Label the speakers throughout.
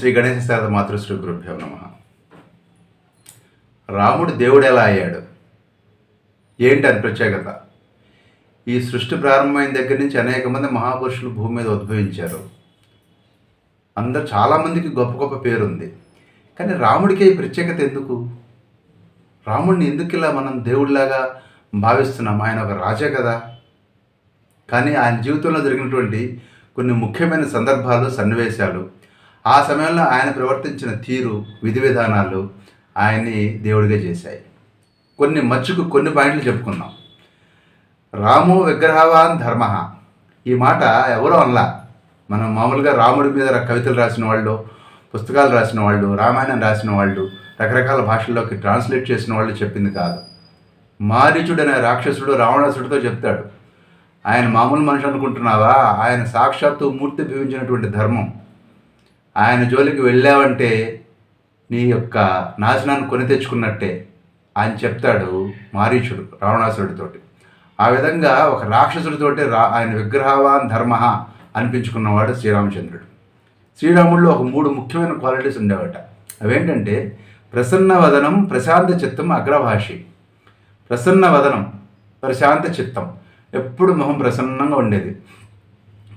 Speaker 1: శ్రీ గణేశ శారద మాతృశ్రీ గురుభ్యో నమ. రాముడు దేవుడు ఎలా అయ్యాడు, ఏంటి అని ప్రత్యేకత? ఈ సృష్టి ప్రారంభమైన దగ్గర నుంచి అనేక మంది మహాపురుషులు భూమి మీద ఉద్భవించారు. చాలామందికి గొప్ప గొప్ప పేరుంది. కానీ రాముడికే ఈ ప్రత్యేకత ఎందుకు? రాముడిని ఎందుకు ఇలా మనం దేవుడిలాగా భావిస్తున్నాం? ఆయన ఒక రాజే కదా. కానీ ఆయన జీవితంలో జరిగినటువంటి కొన్ని ముఖ్యమైన సందర్భాలు, సన్నివేశాలు, ఆ సమయంలో ఆయన ప్రవర్తించిన తీరు, విధి విధానాలు ఆయన్ని దేవుడిగా చేశాయి. కొన్ని పాయింట్లు చెప్పుకుందాం. రామో విగ్రహవాన్ ధర్మ, ఈ మాట ఎవరో అనలా. మనం మామూలుగా రాముడి మీద కవితలు రాసిన వాళ్ళు, పుస్తకాలు రాసిన వాళ్ళు, రామాయణం రాసిన వాళ్ళు, రకరకాల భాషల్లోకి ట్రాన్స్లేట్ చేసిన వాళ్ళు చెప్పింది కాదు. మారీచుడు అనే రాక్షసుడు రావణాసుడితో చెప్తాడు, ఆయన మామూలు మనిషి అనుకుంటున్నావా? ఆయన సాక్షాత్తు మూర్తి భవించినటువంటి ధర్మం. ఆయన జోలికి వెళ్ళావంటే నీ యొక్క నాశనాన్ని కొని తెచ్చుకున్నట్టే అని చెప్తాడు మారీచుడు రావణాసుడితోటి. ఆ విధంగా ఒక రాక్షసుడితోటి ఆయన విగ్రహవాన్ ధర్మ అనిపించుకున్నవాడు శ్రీరామచంద్రుడు. శ్రీరాముడిలో ఒక 3 ముఖ్యమైన క్వాలిటీస్ ఉండేవట. అవేంటంటే ప్రసన్న వదనం, ప్రశాంత చిత్తం, అగ్రభాషి. ప్రసన్న వదనం, ప్రశాంత చిత్తం, ఎప్పుడు మొహం ప్రసన్నంగా ఉండేది.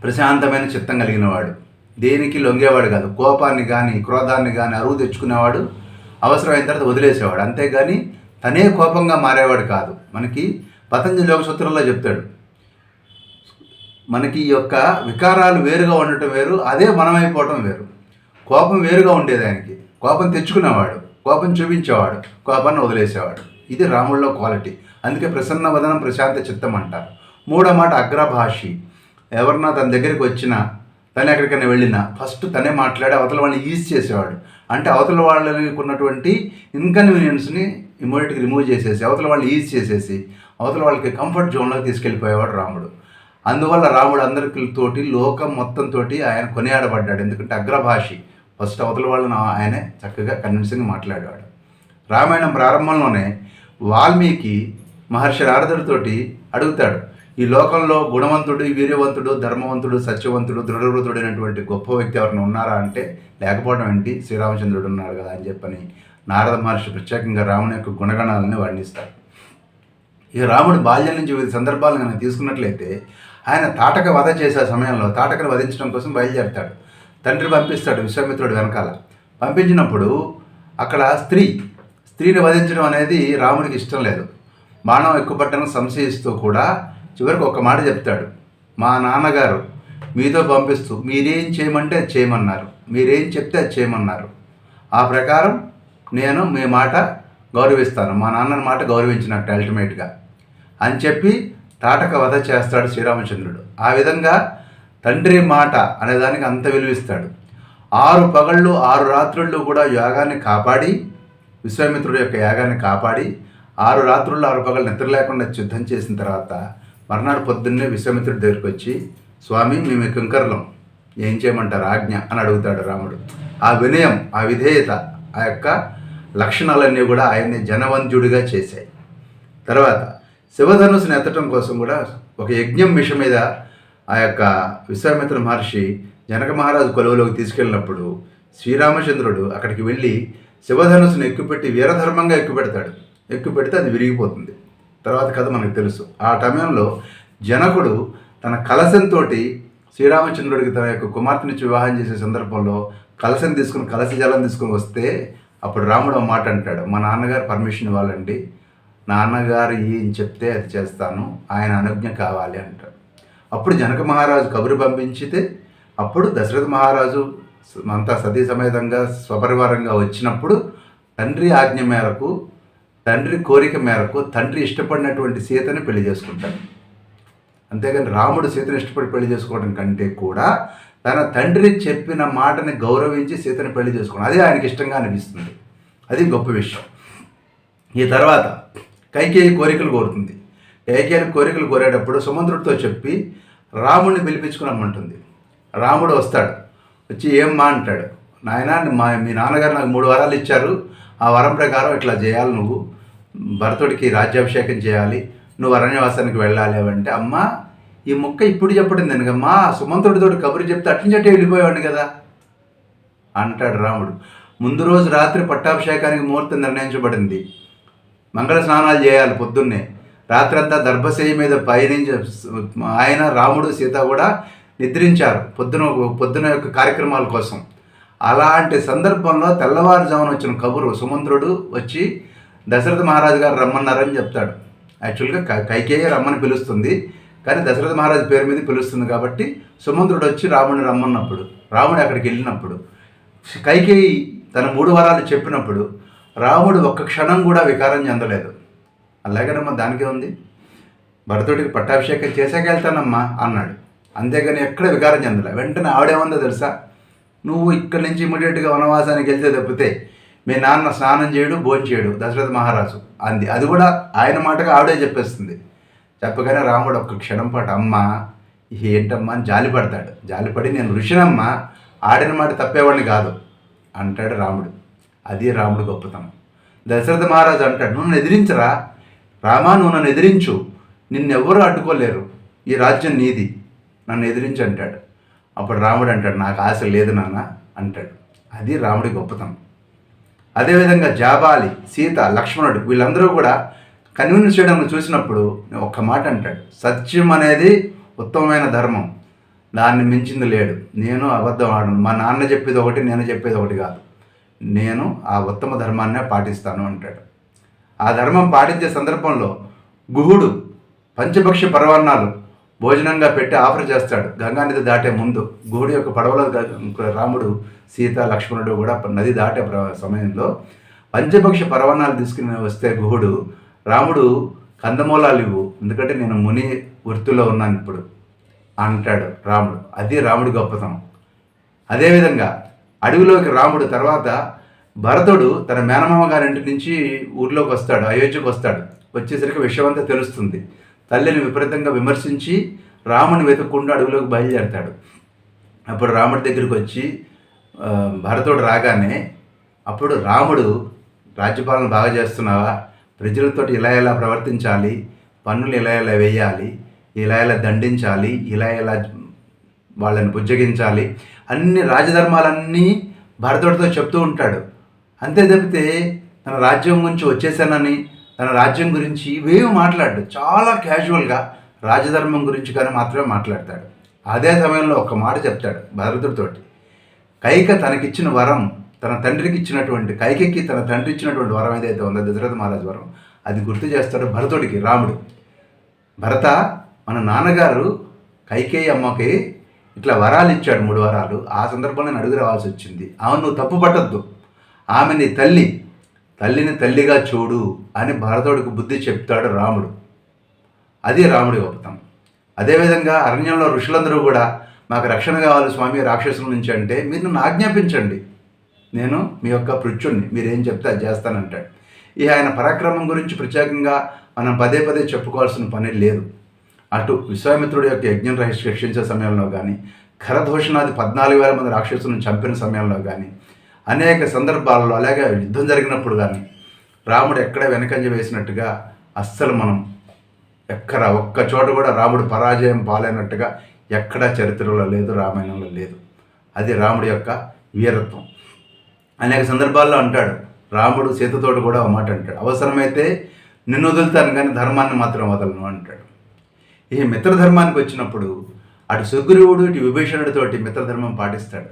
Speaker 1: ప్రశాంతమైన చిత్తం కలిగినవాడు, దేనికి లొంగేవాడు కాదు. కోపాన్ని కానీ క్రోధాన్ని కానీ అరువు తెచ్చుకునేవాడు, అవసరమైన తర్వాత వదిలేసేవాడు. అంతేగాని తనే కోపంగా మారేవాడు కాదు. మనకి పతంజలి యోగ సూత్రంలో చెప్తాడు, మనకి ఈ యొక్క వికారాలు వేరుగా ఉండటం వేరు, అదే మనమైపోవటం వేరు. కోపం వేరుగా ఉండేది ఆయనకి. కోపం తెచ్చుకునేవాడు, కోపం చూపించేవాడు, కోపాన్ని వదిలేసేవాడు. ఇది రాముడిలో క్వాలిటీ. అందుకే ప్రసన్న వదనం, ప్రశాంత చిత్తం అంటారు. 3వ మాట అగ్రభాషి. ఎవరన్నా తన దగ్గరికి వచ్చినా, తను ఎక్కడికైనా వెళ్ళినా ఫస్ట్ తనే మాట్లాడి అవతల వాళ్ళని ఈజ్ చేసేవాడు. అంటే అవతల వాళ్ళకి ఉన్నటువంటి ఇన్కన్వీనియన్స్ని ఇమీడియట్గా రిమూవ్ చేసేసి, అవతల వాళ్ళని ఈజ్ చేసేసి, అవతల వాళ్ళకి కంఫర్ట్ జోన్లోకి తీసుకెళ్ళిపోయేవాడు రాముడు. అందువల్ల రాముడు అందరితోటి, లోకం మొత్తంతో ఆయన కొనియాడబడ్డాడు. ఎందుకంటే అగ్రభాషి. ఫస్ట్ అవతల వాళ్ళని ఆయనే చక్కగా కన్విన్సింగ్గా మాట్లాడేవాడు. రామాయణం ప్రారంభంలోనే వాల్మీకి మహర్షి నారదుడితోటి అడుగుతాడు, ఈ లోకంలో గుణవంతుడు, వీర్యవంతుడు, ధర్మవంతుడు, సత్యవంతుడు, దృఢవృతుడైనటువంటి గొప్ప వ్యక్తి ఎవరైనా ఉన్నారా అంటే లేకపోవడం ఏంటి, శ్రీరామచంద్రుడు ఉన్నాడు కదా అని చెప్పని నారద మహర్షి ప్రత్యేకంగా రాముని యొక్క గుణగణాలని వర్ణిస్తాడు. ఈ రాముడు బాల్యం నుంచి వివిధ సందర్భాలను కనుక తీసుకున్నట్లయితే ఆయన తాటక వధ చేసే సమయంలో తాటకను వధించడం కోసం బయలుదేరుతాడు. తండ్రి పంపిస్తాడు విశ్వామిత్రుడు వెనకాల. పంపించినప్పుడు అక్కడ స్త్రీని వధించడం అనేది రాముడికి ఇష్టం లేదు. బాణం ఎక్కుపట్టడం సంశయిస్తూ కూడా చివరికి ఒక మాట చెప్తాడు, మా నాన్నగారు మీతో పంపిస్తూ మీరేం చేయమంటే అది చేయమన్నారు, మీరేం చెప్తే అది చేయమన్నారు, ఆ ప్రకారం నేను మీ మాట గౌరవిస్తాను, మా నాన్నని మాట గౌరవించినట్టు అల్టిమేట్గా అని చెప్పి తాటక వధ చేస్తాడు శ్రీరామచంద్రుడు. ఆ విధంగా తండ్రి మాట అనేదానికి అంత విలువిస్తాడు. 6 పగళ్ళు 6 రాత్రుళ్ళు కూడా యాగాన్ని కాపాడి, విశ్వామిత్రుడు యొక్క యాగాన్ని కాపాడి 6 రాత్రుళ్ళు 6 పగళ్ళు నిద్ర లేకుండా యుద్ధం చేసిన తర్వాత మర్నాడు పొద్దున్నే విశ్వామిత్రుడి దగ్గరికి వచ్చి, స్వామి మేము కింకరులం, ఏం చేయమంటారు ఆజ్ఞ అని అడుగుతాడు రాముడు. ఆ వినయం, ఆ విధేయత, ఆ యొక్క లక్షణాలన్నీ కూడా ఆయన్ని జనవంతుడిగా చేశాయి. తర్వాత శివధనుసుని ఎత్తడం కోసం కూడా ఒక యజ్ఞం విషయం మీద ఆ యొక్క విశ్వామిత్ర మహర్షి జనక మహారాజు కొలువులోకి తీసుకెళ్ళినప్పుడు శ్రీరామచంద్రుడు అక్కడికి వెళ్ళి శివధనుసుని ఎక్కుపెట్టి వీరధర్మంగా ఎక్కుపెడితే అది విరిగిపోతుంది. తర్వాత కథ మనకు తెలుసు. ఆ సమయంలో జనకుడు తన కలశంతో శ్రీరామచంద్రుడికి తన యొక్క కుమార్తెనిచ్చి వివాహం చేసే సందర్భంలో కలశ జలం తీసుకుని వస్తే అప్పుడు రాముడు ఒక మాట అంటాడు, మా నాన్నగారు పర్మిషన్ ఇవ్వాలండి, నాన్నగారు ఏం చెప్తే అది చేస్తాను, ఆయన అనుజ్ఞ కావాలి అంటాడు. అప్పుడు జనక మహారాజు కబురు పంపించితే అప్పుడు దశరథ మహారాజు అంతా సతీ సమేతంగా స్వపరివారంగా వచ్చినప్పుడు తండ్రి ఆజ్ఞ మేరకు, తండ్రి కోరిక మేరకు తండ్రి ఇష్టపడినటువంటి సీతని పెళ్లి చేసుకుంటాడు. అంతేగాని రాముడు సీతను ఇష్టపడి పెళ్లి చేసుకోవడం కంటే కూడా తన తండ్రి చెప్పిన మాటని గౌరవించి సీతని పెళ్లి చేసుకోవడం, అది ఆయనకి ఇష్టంగా అనిపిస్తుంది. అది గొప్ప విషయం. ఈ తర్వాత కైకేయి కోరికలు కోరుతుంది. కైకేయి కోరికలు కోరేటప్పుడు సుమంత్రుడితో చెప్పి రాముడిని పిలిపించుకురమ్మంటుంది. రాముడు వస్తాడు. వచ్చి ఏం మా అంటాడు, నాయన మీ నాన్నగారు నాకు 3 వరాలు ఇచ్చారు, ఆ వరం ప్రకారం ఇట్లా చేయాలి, నువ్వు భరతుడికి రాజ్యాభిషేకం చేయాలి, నువ్వు అరణ్యవాసానికి వెళ్ళాలి అంటే, అమ్మ ఈ ముక్క ఇప్పుడు చెప్పడం దేనికమ్మా, సుమంతుడితో కబురు చెప్తే అట్నుంచటే వెళ్ళిపోయేవాడిని కదా, అంటాడు రాముడు. ముందు రోజు రాత్రి పట్టాభిషేకానికి ముహూర్తం నిర్ణయించబడింది. మంగళ స్నానాలు చేయాలి పొద్దున్నే. రాత్రంతా దర్భశయ్య మీద పయనించి ఆయన రాముడు సీత కూడా నిద్రించారు పొద్దున యొక్క కార్యక్రమాల కోసం. అలాంటి సందర్భంలో తెల్లవారుజామున వచ్చిన కబురు సుమంత్రుడు వచ్చి దశరథ మహారాజు గారు రమ్మన్నారని చెప్తాడు. యాక్చువల్గా కైకేయి రమ్మని పిలుస్తుంది, కానీ దశరథ మహారాజు పేరు మీద పిలుస్తుంది కాబట్టి సుమంత్రుడు వచ్చి రాముడిని రమ్మన్నప్పుడు, రాముడు అక్కడికి వెళ్ళినప్పుడు, కైకేయి తన 3 వరాలు చెప్పినప్పుడు రాముడు ఒక్క క్షణం కూడా వికారం చెందలేదు. అలాగేనమ్మా, దానికే ఉంది, భరతుడికి పట్టాభిషేకం చేసాక వెళ్తానమ్మా అన్నాడు. అంతేగాని ఎక్కడ వికారం చెందలే. వెంటనే ఆవిడేముందో తెలుసా, నువ్వు ఇక్కడి నుంచి ఇమీడియట్గా వనవాసానికి వెళ్తే తప్పితే మీ నాన్న స్నానం చేయడు, భోజనం చేయడు దశరథ మహారాజు అంది. అది కూడా ఆయన మాటగా ఆవిడే చెప్పేస్తుంది. చెప్పగానే రాముడు ఒక్క క్షణం పాటు అమ్మ ఏంటమ్మా అని జాలిపడతాడు. జాలిపడి నేను ఋషినమ్మా, ఆడిన మాట తప్పేవాడిని కాదు అంటాడు రాముడు. అది రాముడు గొప్పతనం. దశరథ మహారాజు అంటాడు, నువ్వు ఎదిరించరా రామా, నువ్వు నన్ను ఎదిరించు, నిన్నెవ్వరూ అడ్డుకోలేరు, ఈ రాజ్యం నీది, నన్ను ఎదిరించు అంటాడు. అప్పుడు రాముడు అంటాడు, నాకు ఆశ లేదు నాన్న అంటాడు. అది రాముడి గొప్పతనం. అదేవిధంగా జాబాలి, సీత, లక్ష్మణుడు వీళ్ళందరూ కూడా కన్విన్స్ చేయడం చూసినప్పుడు ఒక్క మాట అంటాడు, సత్యం అనేది ఉత్తమమైన ధర్మం, దాన్ని మించింది లేడు, నేను అబద్ధం ఆడను, మా నాన్న చెప్పేది ఒకటి నేను చెప్పేది ఒకటి కాదు, నేను ఆ ఉత్తమ ధర్మాన్నే పాటిస్తాను అంటాడు. ఆ ధర్మం పాటించే సందర్భంలో గుహుడు పంచభక్ష పరవాన్నాలు భోజనంగా పెట్టి ఆఫర్ చేస్తాడు. గంగానది దాటే ముందు గుహుడు యొక్క పడవలో రాముడు, సీత, లక్ష్మణుడు కూడా నది దాటే సమయంలో పంచభక్ష పరవాన్నాలు తీసుకుని వస్తే గుహుడు, రాముడు కందమూలాలు ఇవ్వు, ఎందుకంటే నేను ముని వృత్తిలో ఉన్నాను ఇప్పుడు అంటాడు రాముడు. అది రాముడి గొప్పతనం. అదేవిధంగా అడవిలోకి రాముడు తర్వాత భరతుడు తన మేనమామ గారింటి నుంచి ఊర్లోకి వస్తాడు, అయోధ్యకు వస్తాడు. వచ్చేసరికి విషయమంతా తెలుస్తుంది. తల్లిని విపరీతంగా విమర్శించి రాముని వెతుక్కుంటూ అడవిలోకి బయలుదేరతాడు. అప్పుడు రాముడి దగ్గరికి వచ్చి భరతుడు రాగానే, అప్పుడు రాముడు రాజ్యపాలన బాగా చేస్తున్నావా, ప్రజలతో ఇలా ఎలా ప్రవర్తించాలి, పన్నులు ఇలా ఎలా వేయాలి, ఇలా ఎలా దండించాలి, ఇలా ఎలా వాళ్ళని బుజ్జగించాలి, అన్ని రాజధర్మాలన్నీ భరతుడితో చెప్తూ ఉంటాడు. అంతే తప్పితే తన రాజ్యం గురించి వచ్చేసానని, తన రాజ్యం గురించి ఇవేమి మాట్లాడు, చాలా క్యాజువల్గా రాజధర్మం గురించి కానీ మాత్రమే మాట్లాడతాడు. అదే సమయంలో ఒక మాట చెప్తాడు భరతుడితోటి, కైక తనకిచ్చిన వరం, తన తండ్రికి ఇచ్చినటువంటి, కైకకి తన తండ్రి ఇచ్చినటువంటి వరం ఏదైతే ఉందో దశరథ మహారాజు వరం, అది గుర్తు చేస్తాడు భరతుడికి రాముడు. భరత, మన నాన్నగారు కైకేయి అమ్మకి ఇట్లా వరాలు ఇచ్చాడు, 3 వరాలు, ఆ సందర్భంలో నేను అడుగు రావాల్సి వచ్చింది, ఆమె నువ్వు తప్పు పట్టద్దు, ఆమె నీ తల్లిని తల్లిగా చూడు అని భరతుడికి బుద్ధి చెప్తాడు రాముడు. అది రాముడి గొప్పతనం. అదేవిధంగా అరణ్యంలో ఋషులందరూ కూడా మాకు రక్షణ కావాలి స్వామి రాక్షసుల నుంచి అంటే, మీరు నన్ను ఆజ్ఞాపించండి, నేను మీ యొక్క పృచ్చుణ్ణి, మీరేం చెప్తే అది చేస్తానంటాడు. ఈ ఆయన పరాక్రమం గురించి ప్రత్యేకంగా మనం పదే చెప్పుకోవాల్సిన పని లేదు. అటు విశ్వామిత్రుడి యొక్క యజ్ఞం రక్షించే సమయంలో కానీ, ఖరదోషణాది 14,000 మంది రాక్షసులను చంపిన సమయంలో కానీ, అనేక సందర్భాలలో, అలాగే యుద్ధం జరిగినప్పుడు కానీ రాముడు ఎక్కడ వెనకంజ వేసినట్టుగా అస్సలు మనం ఒక్క చోట కూడా రాముడు పరాజయం పాలైనట్టుగా ఎక్కడా చరిత్రలో లేదు, రామాయణంలో లేదు. అది రాముడి యొక్క వీరత్వం. అనేక సందర్భాల్లో అంటాడు రాముడు సీతతోటి కూడా ఒక మాట అంటాడు, అవసరమైతే నిన్ను వదులుతాను కానీ ధర్మాన్ని మాత్రం వదలను అంటాడు. ఈ మిత్రధర్మానికి వచ్చినప్పుడు అటు సుగ్రీవుడు ఇటు విభీషణుడితోటి మిత్రధర్మం పాటిస్తాడు.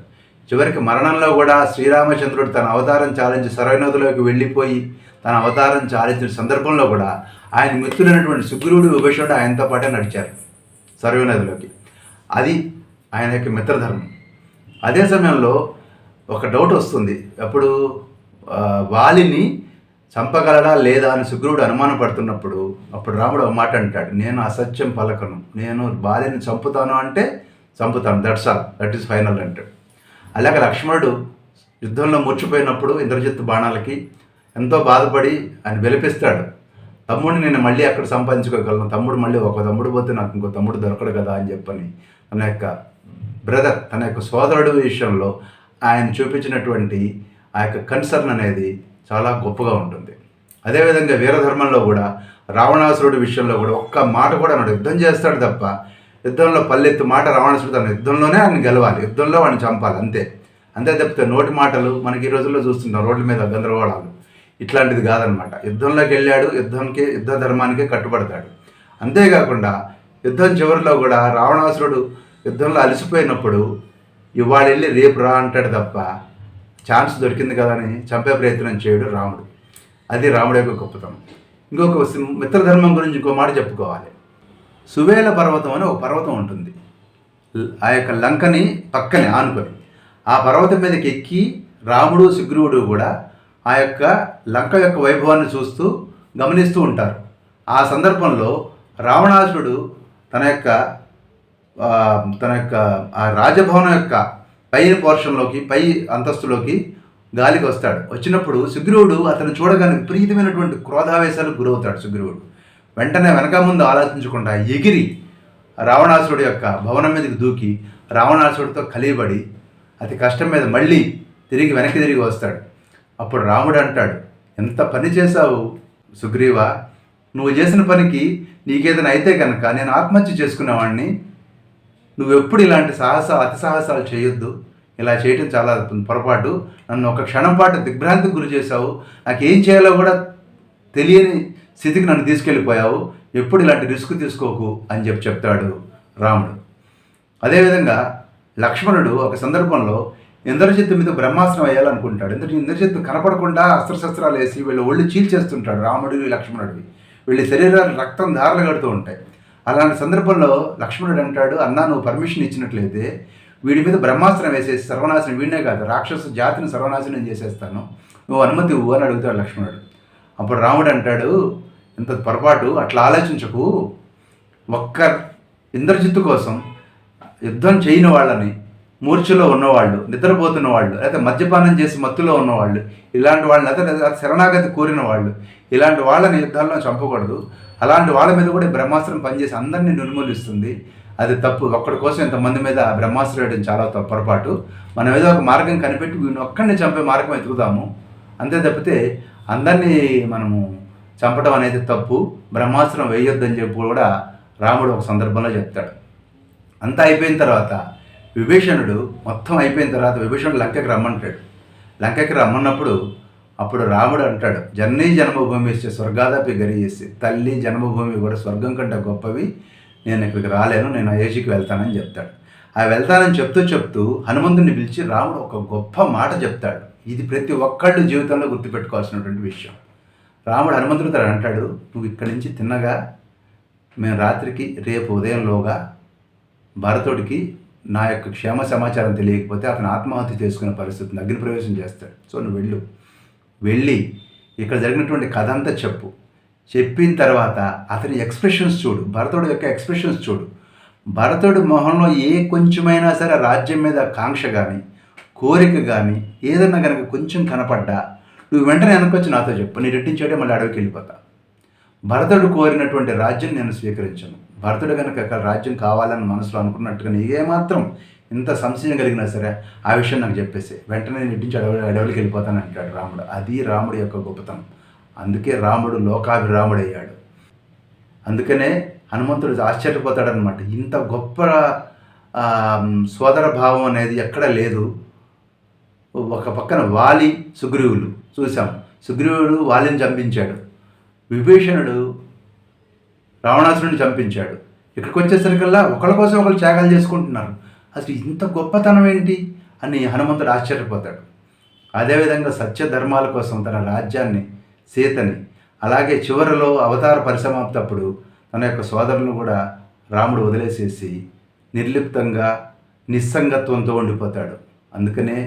Speaker 1: చివరికి మరణంలో కూడా శ్రీరామచంద్రుడు తన అవతారం చాలించి సరైనదిలోకి వెళ్ళిపోయి తన అవతారం చాలించిన సందర్భంలో కూడా ఆయన మిత్రులైనటువంటి సుగ్రీవుడు, విభీషణుడు ఆయనతో పాటే నడిచారు సరైనదిలోకి. అది ఆయన యొక్క మిత్రధర్మం. అదే సమయంలో ఒక డౌట్ వస్తుంది, అప్పుడు వాలిని చంపగలడా లేదా అని సుగ్రీవుడు అనుమానం పడుతున్నప్పుడు అప్పుడు రాముడు ఒక మాట అంటాడు, నేను అసత్యం పలకను, నేను బాలిని చంపుతాను అంటే చంపుతాను, దట్ ఈస్ ఫైనల్ అంటాడు. అలాగే లక్ష్మణుడు యుద్ధంలో మూర్చిపోయినప్పుడు ఇంద్రజిత్తు బాణాలకి ఎంతో బాధపడి ఆయన వెలిపిస్తాడు, తమ్ముడిని నేను మళ్ళీ అక్కడ సంపాదించుకోగలను, తమ్ముడు మళ్ళీ ఒక తమ్ముడు పోతే నాకు ఇంకో తమ్ముడు దొరకడు కదా అని చెప్పని తన యొక్క బ్రదర్, తన యొక్క సోదరుడు విషయంలో ఆయన చూపించినటువంటి ఆ యొక్క కన్సర్న్ అనేది చాలా గొప్పగా ఉంటుంది. అదేవిధంగా వీరధర్మంలో కూడా రావణాసురుడి విషయంలో కూడా ఒక్క మాట కూడా అన్నాడు, యుద్ధం చేస్తాడు తప్ప యుద్ధంలో పల్లెత్తు మాట రావణాసురుడు తన యుద్ధంలోనే ఆయన గెలవాలి, యుద్ధంలో వాడిని చంపాలి అంతే. అంతే తప్పితే నోటి మాటలు మనకి ఈ రోజుల్లో చూస్తున్నాం, రోడ్ల మీద గందరగోళాలు, ఇట్లాంటిది కాదనమాట. యుద్ధంలోకి వెళ్ళాడు, యుద్ధ ధర్మానికే కట్టుబడతాడు. అంతేకాకుండా యుద్ధం చివరిలో కూడా రావణాసురుడు యుద్ధంలో అలసిపోయినప్పుడు ఇవాళ వెళ్ళి రేపు రా అంటాడు తప్ప ఛాన్స్ దొరికింది కదా అని చంపే ప్రయత్నం చేయడు రాముడు. అది రాముడు యొక్క గొప్పతనం. ఇంకొక మిత్రధర్మం గురించి ఇంకో మాట చెప్పుకోవాలి. సువేల పర్వతం అని ఒక పర్వతం ఉంటుంది, ఆ యొక్క లంకని పక్కనే ఆనుకొని. ఆ పర్వతం మీదకి ఎక్కి రాముడు సుగ్రీవుడు కూడా ఆ యొక్క లంక యొక్క వైభవాన్ని చూస్తూ గమనిస్తూ ఉంటారు. ఆ సందర్భంలో రావణాసురుడు తన యొక్క ఆ రాజభవనం యొక్క పై పోర్షన్లోకి, పై అంతస్తులోకి గాలికి వస్తాడు. వచ్చినప్పుడు సుగ్రీవుడు అతను చూడగానే విపరీతమైనటువంటి క్రోధావేశాలకు గురవుతాడు. సుగ్రీవుడు వెంటనే వెనక ముందు ఆలోచించకుండా ఎగిరి రావణాసురుడు యొక్క భవనం మీదకి దూకి రావణాసురుడితో కలియబడి అతి కష్టం మీద మళ్ళీ వెనక్కి తిరిగి వస్తాడు. అప్పుడు రాముడు అంటాడు, ఎంత పని చేశావు సుగ్రీవా, నువ్వు చేసిన పనికి నీకేదైనా అయితే కనుక నేను ఆత్మహత్య చేసుకునేవాడిని. నువ్వెప్పుడు ఇలాంటి అతి సాహసాలు చేయొద్దు, ఇలా చేయటం చాలా పొరపాటు. నన్ను ఒక క్షణం పాటు దిగ్భ్రాంతికి గురి చేశావు, నాకేం చేయాలో కూడా తెలియని స్థితికి నన్ను తీసుకెళ్ళిపోయావు, ఎప్పుడు ఇలాంటి రిస్క్ తీసుకోకు అని చెప్తాడు రాముడు. అదేవిధంగా లక్ష్మణుడు ఒక సందర్భంలో ఇంద్రజిత్తు మీద బ్రహ్మాస్త్రం వేయాలనుకుంటాడు. ఎందుకంటే ఇంద్రజిత్తు కనపడకుండా అస్త్రశస్త్రాలు వేసి వీళ్ళు ఒళ్ళు చీల్చేస్తుంటాడు రాముడివి లక్ష్మణుడివి. వీళ్ళ శరీరాలు రక్తం ధారలు కడుతూ ఉంటాయి. అలాంటి సందర్భంలో లక్ష్మణుడు అంటాడు, అన్నా నువ్వు పర్మిషన్ ఇచ్చినట్లయితే వీడి మీద బ్రహ్మాస్త్రం వేసేసి సర్వనాశనం, వీడినే కాదు రాక్షస జాతిని సర్వనాశనం చేసేస్తాను, నువ్వు అనుమతి ఇవ్వు అని అడుగుతాడు లక్ష్మణుడు. అప్పుడు రాముడు అంటాడు, ఇంత పొరపాటు, అట్లా ఆలోచించకు. ఒక్క ఇంద్రజిత్తు కోసం యుద్ధం చేయని వాళ్ళని, మూర్ఛలో ఉన్నవాళ్ళు, నిద్రపోతున్న వాళ్ళు, లేదా మద్యపానం చేసి మత్తులో ఉన్నవాళ్ళు, ఇలాంటి వాళ్ళని, లేదా శరణాగతి కోరిన వాళ్ళు, ఇలాంటి వాళ్ళని యుద్ధాల్లో చంపకూడదు. అలాంటి వాళ్ళ మీద కూడా బ్రహ్మాస్త్రం పనిచేసి అందరినీ నిర్మూలిస్తుంది. అది తప్పు. ఒక్కడి కోసం ఇంతమంది మీద బ్రహ్మాస్త్రం వేయడం చాలా పొరపాటు. మనం ఏదో ఒక మార్గం కనిపెట్టి వీడిని ఒక్కడిని చంపే మార్గం ఎతుకుదాము, అంతే తప్పితే అందరినీ మనము చంపడం అనేది తప్పు, బ్రహ్మాస్త్రం వేయొద్దని చెప్పి కూడా రాముడు ఒక సందర్భంలో చెప్తాడు. అంతా అయిపోయిన తర్వాత విభీషణుడు, మొత్తం అయిపోయిన తర్వాత విభీషణుడు లంకకి రమ్మంటాడు. లంకకి రమ్మన్నప్పుడు అప్పుడు రాముడు అంటాడు, జననీ జన్మభూమి ఇస్తే స్వర్గాదపి గరియేసి, తల్లి జన్మభూమి కూడా స్వర్గం కంటే గొప్పవి, నేను ఇక్కడికి రాలేను, నేను అయోధ్యకి వెళ్తానని చెప్తాడు. ఆ వెళ్తానని చెప్తూ హనుమంతుడిని పిలిచి రాముడు ఒక గొప్ప మాట చెప్తాడు. ఇది ప్రతి ఒక్కళ్ళు జీవితంలో గుర్తుపెట్టుకోవాల్సినటువంటి విషయం. రాముడు హనుమంతుడితో అంటాడు, నువ్వు ఇక్కడి నుంచి తిన్నగా మేము రాత్రికి రేపు ఉదయంలోగా భరతుడికి నా యొక్క క్షేమ సమాచారం తెలియకపోతే అతను ఆత్మహత్య చేసుకునే పరిస్థితిని అగ్ని ప్రవేశం చేస్తాడు. సో నువ్వు వెళ్ళి ఇక్కడ జరిగినటువంటి కథ అంతా చెప్పిన తర్వాత అతని ఎక్స్ప్రెషన్స్ చూడు, భరతుడు యొక్క ఎక్స్ప్రెషన్స్ చూడు. భరతుడు మొహంలో ఏ కొంచెమైనా సరే రాజ్యం మీద కాంక్ష కానీ, కోరిక కానీ ఏదన్నా కనుక కొంచెం కనపడ్డా నువ్వు వెంటనే వెనకొచ్చి నాతో చెప్పు, నీ రెట్టించేటే మళ్ళీ అడవికి వెళ్ళిపోతా. భరతుడు కోరినటువంటి రాజ్యం నేను స్వీకరించను. భరతుడు కనుక రాజ్యం కావాలని మనసులో అనుకున్నట్టుగా ఏమాత్రం ఇంత సంశయం కలిగినా సరే ఆ విషయం నాకు చెప్పేసి వెంటనే నేను ఇంటించి అడవులకి వెళ్ళిపోతాను అంటాడు రాముడు. అది రాముడి యొక్క గొప్పతనం. అందుకే రాముడు లోకాభిరాముడయ్యాడు. అందుకనే హనుమంతుడు ఆశ్చర్యపోతాడనమాట. ఇంత గొప్ప సోదర భావం అనేది ఎక్కడ లేదు. ఒక పక్కన వాలి సుగ్రీవులు చూసాం, సుగ్రీవుడు వాలిని చంపించాడు, విభీషణుడు రావణాసురుడిని చంపించాడు. ఇక్కడికి వచ్చేసరికల్లా ఒకళ్ళ కోసం ఒకళ్ళు త్యాగాలు చేసుకుంటున్నారు. అసలు ఇంత గొప్పతనం ఏంటి అని హనుమంతుడు ఆశ్చర్యపోతాడు. అదేవిధంగా సత్యధర్మాల కోసం తన రాజ్యాన్ని, సీతని, అలాగే చివరిలో అవతార పరిసమాప్తప్పుడు తన యొక్క సోదరులను కూడా రాముడు వదిలేసేసి నిర్లిప్తంగా నిస్సంగత్వంతో ఉండిపోతాడు. అందుకనే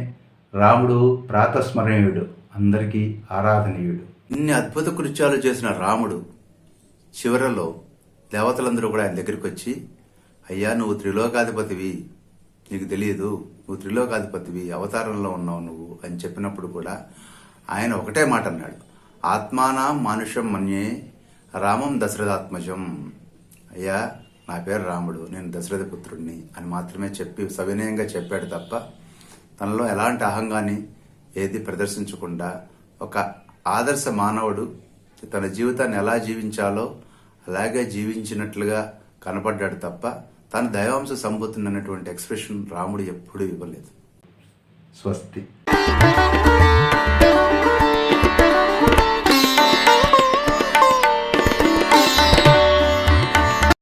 Speaker 1: రాముడు ప్రాతస్మరణీయుడు, అందరికీ ఆరాధనీయుడు. ఇన్ని అద్భుత కృత్యాలు చేసిన రాముడు చివరలో దేవతలందరూ కూడా ఆయన దగ్గరికి వచ్చి, అయ్యా నువ్వు త్రిలోకాధిపతివి, నీకు తెలియదు, నువ్వు త్రిలోకాధిపతివి, అవతారంలో ఉన్నావు నువ్వు అని చెప్పినప్పుడు కూడా ఆయన ఒకటే మాట అన్నాడు, ఆత్మానం మానుషం మన్యే రామం దశరథాత్మజం. అయ్యా నా పేరు రాముడు, నేను దశరథ పుత్రుడిని అని మాత్రమే చెప్పి సవినయంగా చెప్పాడు తప్ప తనలో ఎలాంటి అహంగాన్ని ఏది ప్రదర్శించకుండా ఒక ఆదర్శ మానవుడు తన జీవితాన్ని ఎలా జీవించాలో అలాగే జీవించినట్లుగా కనపడ్డాడు తప్ప తన దైవాంశ సంబూతున్నటువంటి ఎక్స్ప్రెషన్ రాముడు ఎప్పుడూ ఇవ్వలేదు. స్వస్తి.